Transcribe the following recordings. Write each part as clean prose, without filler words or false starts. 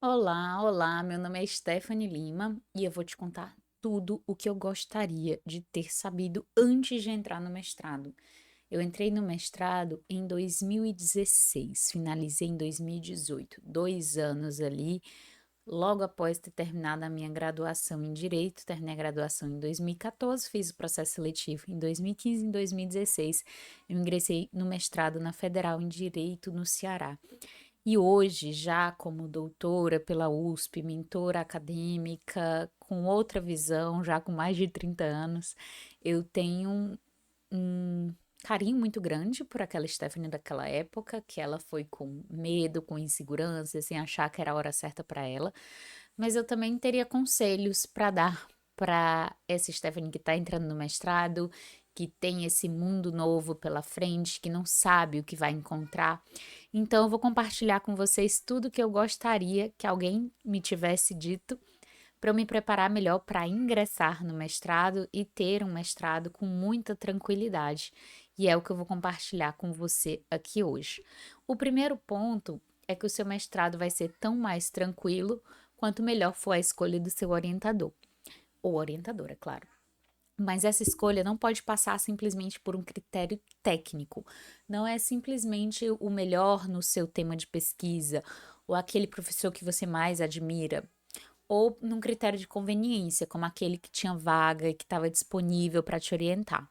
Olá, olá, meu nome é Stephanie Lima e eu vou te contar tudo o que eu gostaria de ter sabido antes de entrar no mestrado. Eu entrei no mestrado em 2016, finalizei em 2018, 2 anos ali, logo após ter terminado a minha graduação em Direito. Terminei a graduação em 2014, fiz o processo seletivo em 2015 e em 2016 eu ingressei no mestrado na Federal em Direito no Ceará. E hoje, já como doutora pela USP, mentora acadêmica, com outra visão, já com mais de 30 anos, eu tenho um carinho muito grande por aquela Stephanie daquela época, que ela foi com medo, com insegurança, sem achar que era a hora certa para ela. Mas eu também teria conselhos para dar para essa Stephanie que está entrando no mestrado, que tem esse mundo novo pela frente, que não sabe o que vai encontrar. Então, eu vou compartilhar com vocês tudo que eu gostaria que alguém me tivesse dito para eu me preparar melhor para ingressar no mestrado e ter um mestrado com muita tranquilidade. E é o que eu vou compartilhar com você aqui hoje. O primeiro ponto é que o seu mestrado vai ser tão mais tranquilo quanto melhor for a escolha do seu orientador, ou orientadora, claro. Mas essa escolha não pode passar simplesmente por um critério técnico. Não é simplesmente o melhor no seu tema de pesquisa, ou aquele professor que você mais admira, ou num critério de conveniência, como aquele que tinha vaga e que estava disponível para te orientar.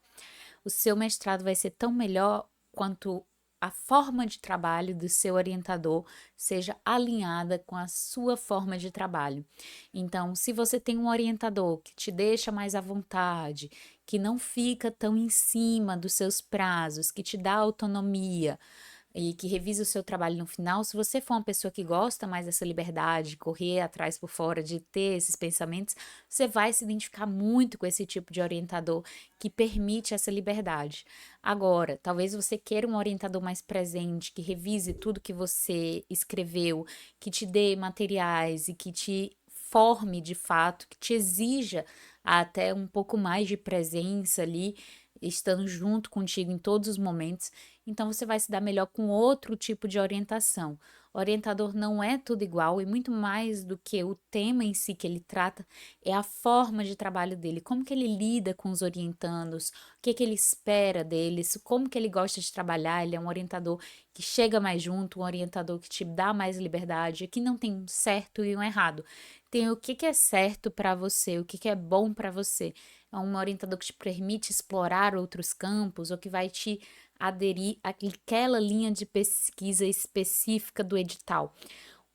O seu mestrado vai ser tão melhor quanto a forma de trabalho do seu orientador seja alinhada com a sua forma de trabalho. Então, se você tem um orientador que te deixa mais à vontade, que não fica tão em cima dos seus prazos, que te dá autonomia, e que revisa o seu trabalho no final, se você for uma pessoa que gosta mais dessa liberdade, de correr atrás por fora, de ter esses pensamentos, você vai se identificar muito com esse tipo de orientador que permite essa liberdade. Agora, talvez você queira um orientador mais presente, que revise tudo que você escreveu, que te dê materiais e que te forme de fato, que te exija até um pouco mais de presença ali, estando junto contigo em todos os momentos. Então você vai se dar melhor com outro tipo de orientação. O orientador não é tudo igual e muito mais do que o tema em si que ele trata, é a forma de trabalho dele, como que ele lida com os orientandos, o que que ele espera deles, como que ele gosta de trabalhar. Ele é um orientador que chega mais junto, um orientador que te dá mais liberdade, que não tem um certo e um errado. Tem o que que é certo para você, o que que é bom para você. É um orientador que te permite explorar outros campos ou que vai te aderir àquela linha de pesquisa específica do edital.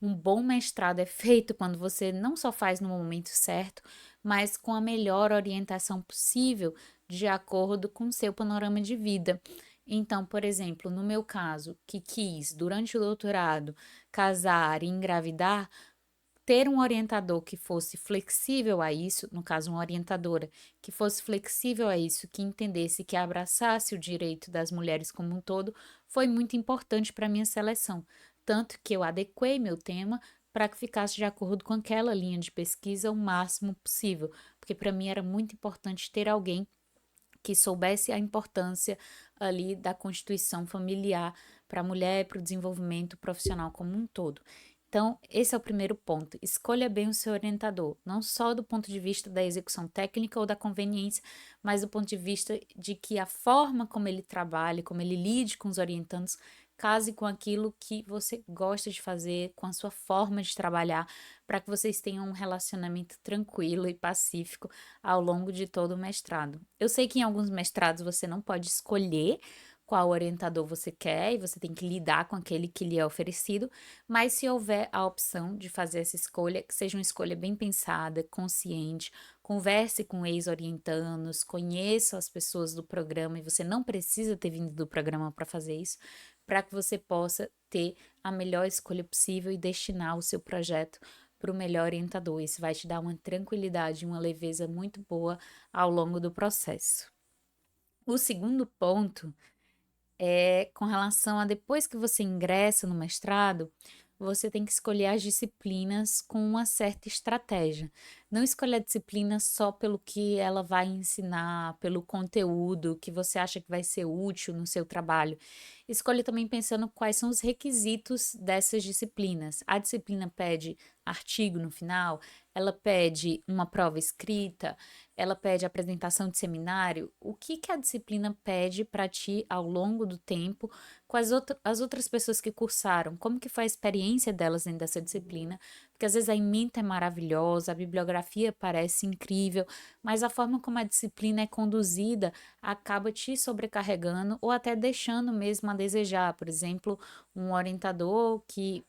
Um bom mestrado é feito quando você não só faz no momento certo, mas com a melhor orientação possível, de acordo com o seu panorama de vida. Então, por exemplo, no meu caso, que quis, durante o doutorado, casar e engravidar, ter um orientador que fosse flexível a isso, no caso, uma orientadora que fosse flexível a isso, que entendesse, que abraçasse o direito das mulheres como um todo, foi muito importante para a minha seleção. Tanto que eu adequei meu tema para que ficasse de acordo com aquela linha de pesquisa o máximo possível, porque para mim era muito importante ter alguém que soubesse a importância ali da constituição familiar para a mulher e para o desenvolvimento profissional como um todo. Então, esse é o primeiro ponto. Escolha bem o seu orientador, não só do ponto de vista da execução técnica ou da conveniência, mas do ponto de vista de que a forma como ele trabalha, como ele lide com os orientandos, case com aquilo que você gosta de fazer, com a sua forma de trabalhar, para que vocês tenham um relacionamento tranquilo e pacífico ao longo de todo o mestrado. Eu sei que em alguns mestrados você não pode escolher qual orientador você quer e você tem que lidar com aquele que lhe é oferecido, mas se houver a opção de fazer essa escolha, que seja uma escolha bem pensada, consciente, converse com ex-orientandos, conheça as pessoas do programa e você não precisa ter vindo do programa para fazer isso, para que você possa ter a melhor escolha possível e destinar o seu projeto para o melhor orientador. Isso vai te dar uma tranquilidade, uma leveza muito boa ao longo do processo. O segundo ponto é com relação a depois que você ingressa no mestrado, você tem que escolher as disciplinas com uma certa estratégia. Não escolher a disciplina só pelo que ela vai ensinar, pelo conteúdo que você acha que vai ser útil no seu trabalho. Escolha também pensando quais são os requisitos dessas disciplinas. A disciplina pede artigo no final, ela pede uma prova escrita, ela pede apresentação de seminário. O que que a disciplina pede para ti ao longo do tempo com as outras pessoas que cursaram? Como que foi a experiência delas dentro dessa disciplina? Porque às vezes a ementa é maravilhosa, a bibliografia parece incrível, mas a forma como a disciplina é conduzida acaba te sobrecarregando ou até deixando mesmo a desejar. Por exemplo, um orientador que,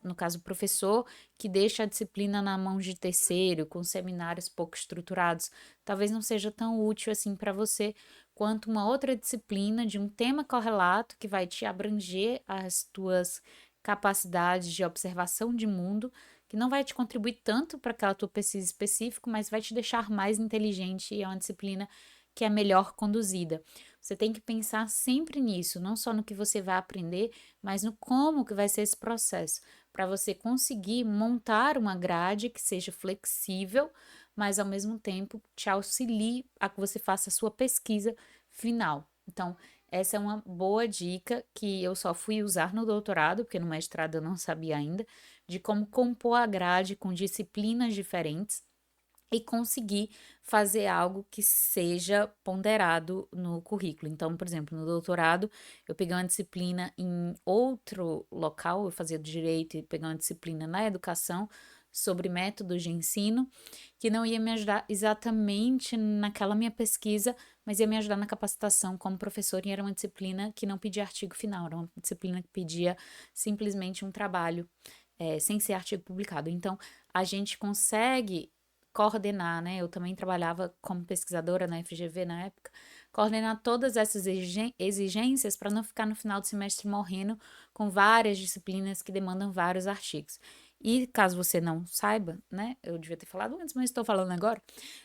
no caso o professor, que deixa a disciplina na mão de terceiro, com seminários pouco estruturados, talvez não seja tão útil assim para você quanto uma outra disciplina de um tema correlato que vai te abranger as tuas capacidades de observação de mundo, que não vai te contribuir tanto para aquela tua pesquisa específica, mas vai te deixar mais inteligente e é uma disciplina que é melhor conduzida. Você tem que pensar sempre nisso, não só no que você vai aprender, mas no como que vai ser esse processo, para você conseguir montar uma grade que seja flexível, mas ao mesmo tempo te auxilie a que você faça a sua pesquisa final. Então, essa é uma boa dica que eu só fui usar no doutorado, porque no mestrado eu não sabia ainda, de como compor a grade com disciplinas diferentes e conseguir fazer algo que seja ponderado no currículo. Então, por exemplo, no doutorado, eu peguei uma disciplina em outro local, eu fazia direito e peguei uma disciplina na educação sobre métodos de ensino, que não ia me ajudar exatamente naquela minha pesquisa, mas ia me ajudar na capacitação como professor, e era uma disciplina que não pedia artigo final, era uma disciplina que pedia simplesmente um trabalho, sem ser artigo publicado. Então, a gente consegue coordenar, né? Eu também trabalhava como pesquisadora na FGV na época, coordenar todas essas exigências para não ficar no final do semestre morrendo com várias disciplinas que demandam vários artigos. E caso você não saiba, né? Eu devia ter falado antes, mas estou falando agora.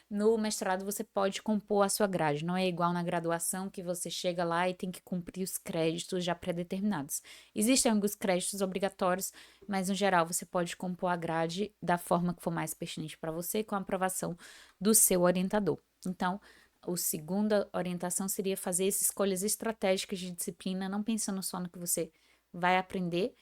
No mestrado você pode compor a sua grade, não é igual na graduação que você chega lá e tem que cumprir os créditos já pré-determinados. Existem alguns créditos obrigatórios, mas no geral você pode compor a grade da forma que for mais pertinente para você, com a aprovação do seu orientador. Então, a segunda orientação seria fazer essas escolhas estratégicas de disciplina, não pensando só no que você vai aprender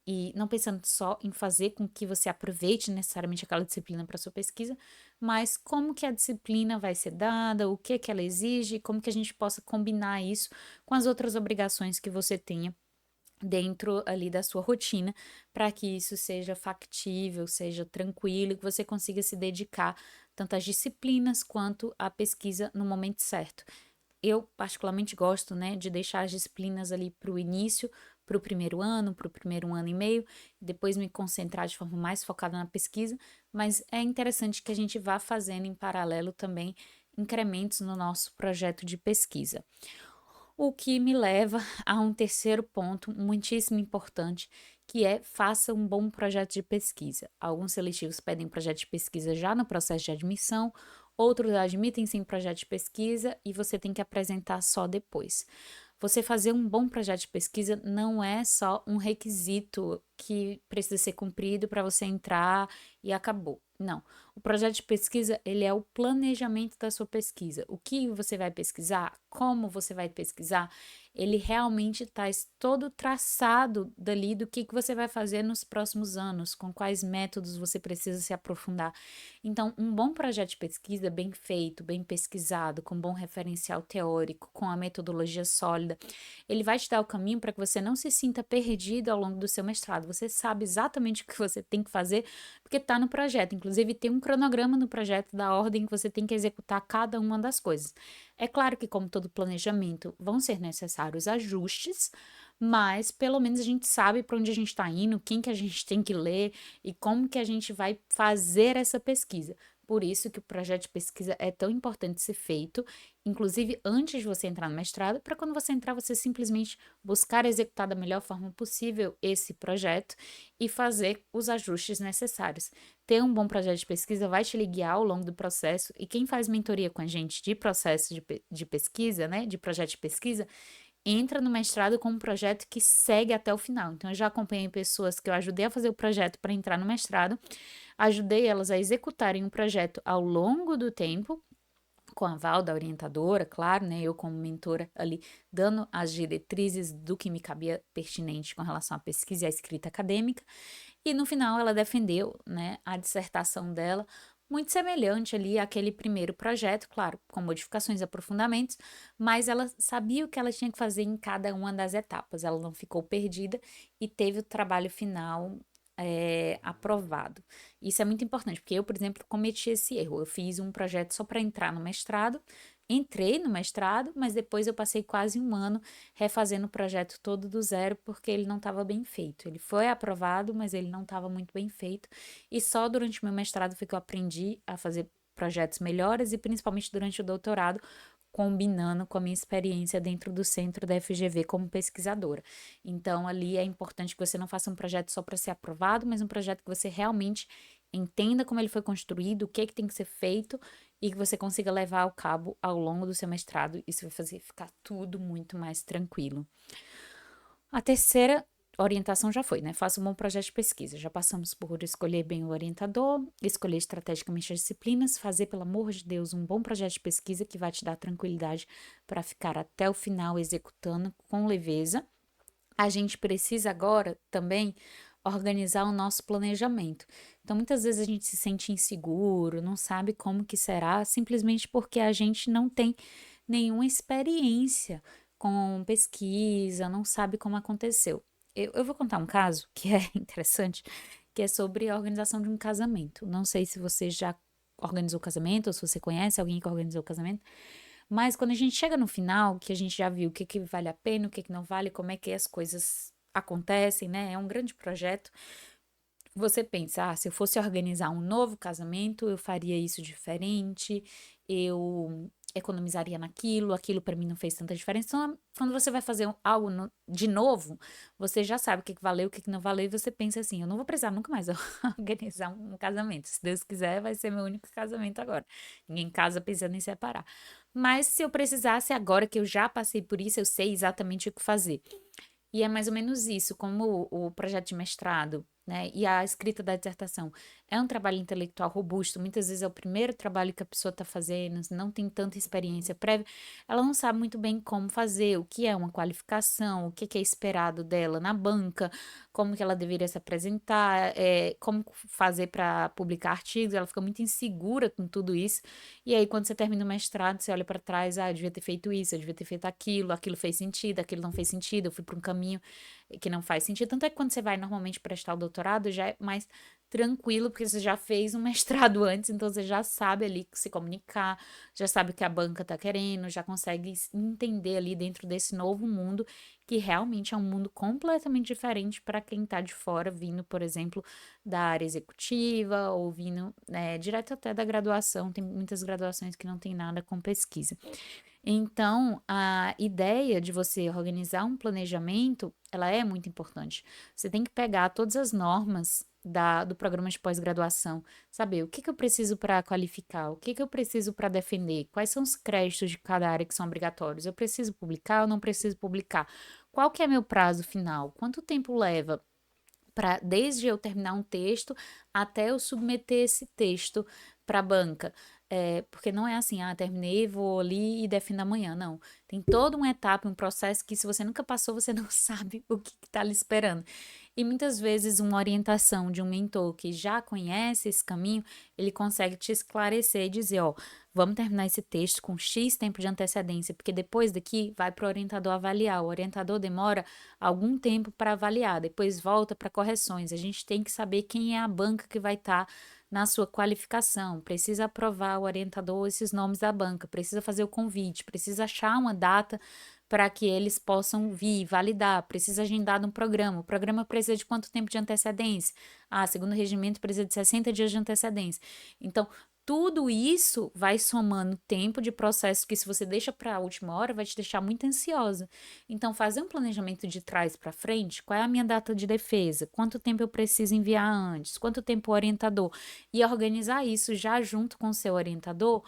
e não pensando só em fazer com que você aproveite necessariamente aquela disciplina para sua pesquisa, mas como que a disciplina vai ser dada, o que que ela exige, como que a gente possa combinar isso com as outras obrigações que você tenha dentro ali da sua rotina, para que isso seja factível, seja tranquilo, que você consiga se dedicar tanto às disciplinas quanto à pesquisa no momento certo. Eu particularmente gosto, né, de deixar as disciplinas ali para o início, para o primeiro ano e meio, depois me concentrar de forma mais focada na pesquisa, mas é interessante que a gente vá fazendo em paralelo também incrementos no nosso projeto de pesquisa. O que me leva a um terceiro ponto muitíssimo importante, que é faça um bom projeto de pesquisa. Alguns seletivos pedem projeto de pesquisa já no processo de admissão, outros admitem sim projeto de pesquisa e você tem que apresentar só depois. Você fazer um bom projeto de pesquisa não é só um requisito que precisa ser cumprido para você entrar e acabou. Não. O projeto de pesquisa, ele é o planejamento da sua pesquisa. O que você vai pesquisar, como você vai pesquisar, ele realmente está todo traçado dali do que você vai fazer nos próximos anos, com quais métodos você precisa se aprofundar. Então, um bom projeto de pesquisa bem feito, bem pesquisado, com bom referencial teórico, com a metodologia sólida, ele vai te dar o caminho para que você não se sinta perdido ao longo do seu mestrado. Você sabe exatamente o que você tem que fazer, porque está no projeto. Inclusive, tem um cronograma no projeto da ordem que você tem que executar cada uma das coisas. É claro que, como todo planejamento, vão ser necessários ajustes, mas pelo menos a gente sabe para onde a gente está indo, quem que a gente tem que ler e como que a gente vai fazer essa pesquisa. Por isso que o projeto de pesquisa é tão importante ser feito, inclusive antes de você entrar no mestrado, para quando você entrar, você simplesmente buscar executar da melhor forma possível esse projeto e fazer os ajustes necessários. Ter um bom projeto de pesquisa vai te guiar ao longo do processo, e quem faz mentoria com a gente de processo de pesquisa, né, de projeto de pesquisa, entra no mestrado com um projeto que segue até o final. Então, eu já acompanhei pessoas que eu ajudei a fazer o projeto para entrar no mestrado, ajudei elas a executarem o projeto ao longo do tempo, com a aval da orientadora, claro, né? Eu como mentora ali, dando as diretrizes do que me cabia pertinente com relação à pesquisa e à escrita acadêmica. E no final ela defendeu, né, a dissertação dela, muito semelhante ali àquele primeiro projeto, claro, com modificações e aprofundamentos, mas ela sabia o que ela tinha que fazer em cada uma das etapas, ela não ficou perdida e teve o trabalho final aprovado. Isso é muito importante, porque eu, por exemplo, cometi esse erro. Eu fiz um projeto só para entrar no mestrado, entrei no mestrado, mas depois eu passei quase um ano refazendo o projeto todo do zero, porque ele não estava bem feito. Ele foi aprovado, mas ele não estava muito bem feito. E só durante o meu mestrado foi que eu aprendi a fazer projetos melhores e principalmente durante o doutorado, combinando com a minha experiência dentro do centro da FGV como pesquisadora. Então, ali é importante que você não faça um projeto só para ser aprovado, mas um projeto que você realmente entenda como ele foi construído, o que tem que ser feito e que você consiga levar ao cabo ao longo do seu mestrado. Isso vai fazer ficar tudo muito mais tranquilo. A terceira orientação já foi, né? Faça um bom projeto de pesquisa. Já passamos por escolher bem o orientador, escolher estrategicamente as disciplinas, fazer, pelo amor de Deus, um bom projeto de pesquisa que vai te dar tranquilidade para ficar até o final executando com leveza. A gente precisa agora também organizar o nosso planejamento. Então, muitas vezes a gente se sente inseguro, não sabe como que será, simplesmente porque a gente não tem nenhuma experiência com pesquisa, não sabe como aconteceu. Eu vou contar um caso que é interessante, que é sobre a organização de um casamento. Não sei se você já organizou o casamento ou se você conhece alguém que organizou o casamento, mas quando a gente chega no final, que a gente já viu o que que vale a pena, o que que não vale, como é que as coisas acontecem, né? É um grande projeto. Você pensa, se eu fosse organizar um novo casamento, eu faria isso diferente, eu economizaria naquilo, aquilo para mim não fez tanta diferença. Então, quando você vai fazer algo de novo, você já sabe o que que valeu, o que que não valeu, e você pensa assim, eu não vou precisar nunca mais organizar um casamento. Se Deus quiser, vai ser meu único casamento agora. Ninguém casa pensando em separar. Mas se eu precisasse agora que eu já passei por isso, eu sei exatamente o que fazer. E é mais ou menos isso, como o projeto de mestrado, né, e a escrita da dissertação é um trabalho intelectual robusto, muitas vezes é o primeiro trabalho que a pessoa está fazendo, não tem tanta experiência prévia, ela não sabe muito bem como fazer, o que é uma qualificação, o que que é esperado dela na banca, como que ela deveria se apresentar, como fazer para publicar artigos, ela fica muito insegura com tudo isso, e aí quando você termina o mestrado, você olha para trás, eu devia ter feito isso, eu devia ter feito aquilo, aquilo fez sentido, aquilo não fez sentido, eu fui para um caminho que não faz sentido. Tanto é que quando você vai normalmente prestar o doutorado, já é mais tranquilo, porque você já fez um mestrado antes, então você já sabe ali se comunicar, já sabe o que a banca tá querendo, já consegue entender ali dentro desse novo mundo, que realmente é um mundo completamente diferente para quem tá de fora, vindo, por exemplo, da área executiva, ou vindo, direto até da graduação. Tem muitas graduações que não tem nada com pesquisa. Então, a ideia de você organizar um planejamento, ela é muito importante. Você tem que pegar todas as normas do programa de pós-graduação, saber o que que eu preciso para qualificar, o que que eu preciso para defender, quais são os créditos de cada área que são obrigatórios, eu preciso publicar ou não preciso publicar, qual que é meu prazo final, quanto tempo leva para desde eu terminar um texto até eu submeter esse texto para a banca. Porque não é assim, terminei, vou ali e defino amanhã. Não. Tem toda uma etapa, um processo que, se você nunca passou, você não sabe o que está lhe esperando. E muitas vezes, uma orientação de um mentor que já conhece esse caminho, ele consegue te esclarecer e dizer: ó, vamos terminar esse texto com X tempo de antecedência, porque depois daqui vai para o orientador avaliar. O orientador demora algum tempo para avaliar, depois volta para correções. A gente tem que saber quem é a banca que vai estar na sua qualificação, precisa aprovar o orientador esses nomes da banca, precisa fazer o convite, precisa achar uma data para que eles possam vir validar, precisa agendar um programa. O programa precisa de quanto tempo de antecedência? Segundo o regimento, precisa de 60 dias de antecedência. Então, tudo isso vai somando tempo de processo que, se você deixa para a última hora, vai te deixar muito ansiosa. Então, fazer um planejamento de trás para frente, qual é a minha data de defesa? Quanto tempo eu preciso enviar antes? Quanto tempo o orientador? E organizar isso já junto com o seu orientador,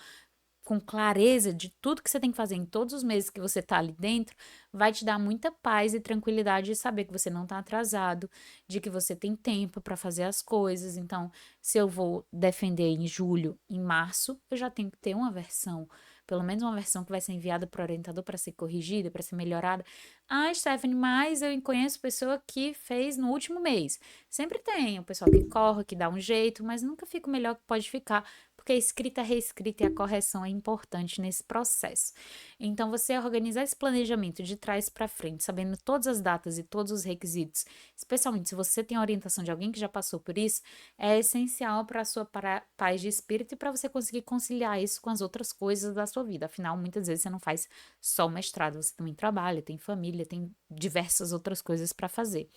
com clareza de tudo que você tem que fazer em todos os meses que você está ali dentro, vai te dar muita paz e tranquilidade de saber que você não está atrasado, de que você tem tempo para fazer as coisas. Então, se eu vou defender em julho, em março, eu já tenho que ter uma versão pelo menos uma versão que vai ser enviada para o orientador para ser corrigida, para ser melhorada. Ah, Stephanie, mas eu conheço pessoa que fez no último mês. Sempre tem o pessoal que corre, que dá um jeito, mas nunca fica o melhor que pode ficar, porque a escrita, a reescrita e a correção é importante nesse processo. Então, você organizar esse planejamento de trás para frente, sabendo todas as datas e todos os requisitos, especialmente se você tem a orientação de alguém que já passou por isso, é essencial para a sua paz de espírito e para você conseguir conciliar isso com as outras coisas da sua vida. Afinal, muitas vezes você não faz só o mestrado, você também trabalha, tem família, tem diversas outras coisas para fazer.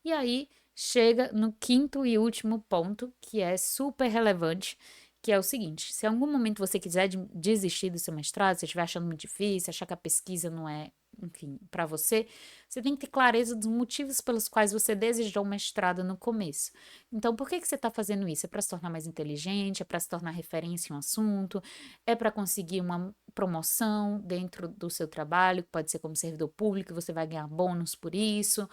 E aí chega no quinto e último ponto, que é super relevante, que é o seguinte: se em algum momento você quiser desistir do seu mestrado, se estiver achando muito difícil, achar que a pesquisa não é, enfim, para você, você tem que ter clareza dos motivos pelos quais você desejou o mestrado no começo. Então, por que que você está fazendo isso? É para se tornar mais inteligente? É para se tornar referência em um assunto? É para conseguir uma promoção dentro do seu trabalho, que pode ser como servidor público, e você vai ganhar bônus por isso?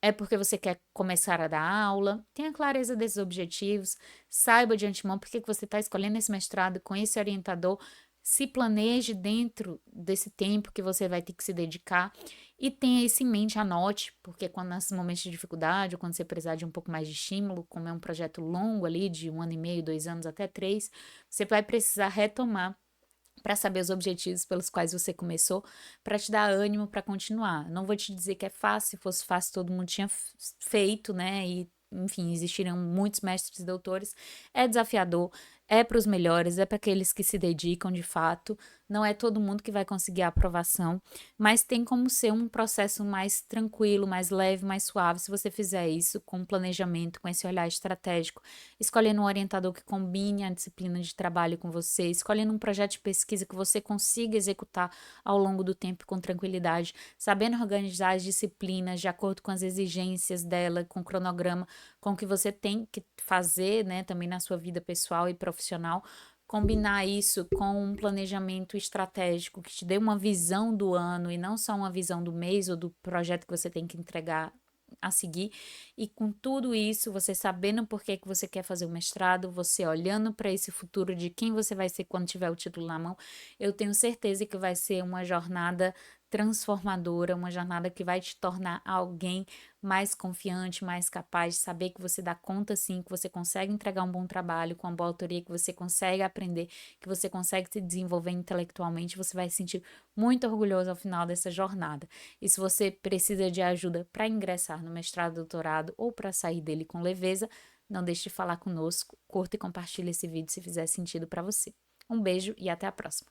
É porque você quer começar a dar aula? Tenha clareza desses objetivos, saiba de antemão por que que você está escolhendo esse mestrado com esse orientador, se planeje dentro desse tempo que você vai ter que se dedicar e tenha isso em mente, anote, porque quando nesses momentos de dificuldade ou quando você precisar de um pouco mais de estímulo, como é um projeto longo ali, de 1 ano e meio, 2 anos até 3, você vai precisar retomar para saber os objetivos pelos quais você começou, para te dar ânimo para continuar. Não vou te dizer que é fácil, se fosse fácil todo mundo tinha feito, né? E enfim, existiriam muitos mestres e doutores. É desafiador, é para os melhores, é para aqueles que se dedicam de fato. Não é todo mundo que vai conseguir a aprovação, mas tem como ser um processo mais tranquilo, mais leve, mais suave, se você fizer isso com planejamento, com esse olhar estratégico, escolhendo um orientador que combine a disciplina de trabalho com você, escolhendo um projeto de pesquisa que você consiga executar ao longo do tempo com tranquilidade, sabendo organizar as disciplinas de acordo com as exigências dela, com o cronograma, com o que você tem que fazer, né, também na sua vida pessoal e profissional. Combinar isso com um planejamento estratégico que te dê uma visão do ano e não só uma visão do mês ou do projeto que você tem que entregar a seguir. E com tudo isso, você sabendo por que que você quer fazer o mestrado, você olhando para esse futuro de quem você vai ser quando tiver o título na mão, eu tenho certeza que vai ser uma jornada transformadora, uma jornada que vai te tornar alguém mais confiante, mais capaz de saber que você dá conta sim, que você consegue entregar um bom trabalho com uma boa autoria, que você consegue aprender, que você consegue se desenvolver intelectualmente, você vai se sentir muito orgulhoso ao final dessa jornada. E se você precisa de ajuda para ingressar no mestrado, doutorado ou para sair dele com leveza, não deixe de falar conosco, curta e compartilhe esse vídeo se fizer sentido para você. Um beijo e até a próxima.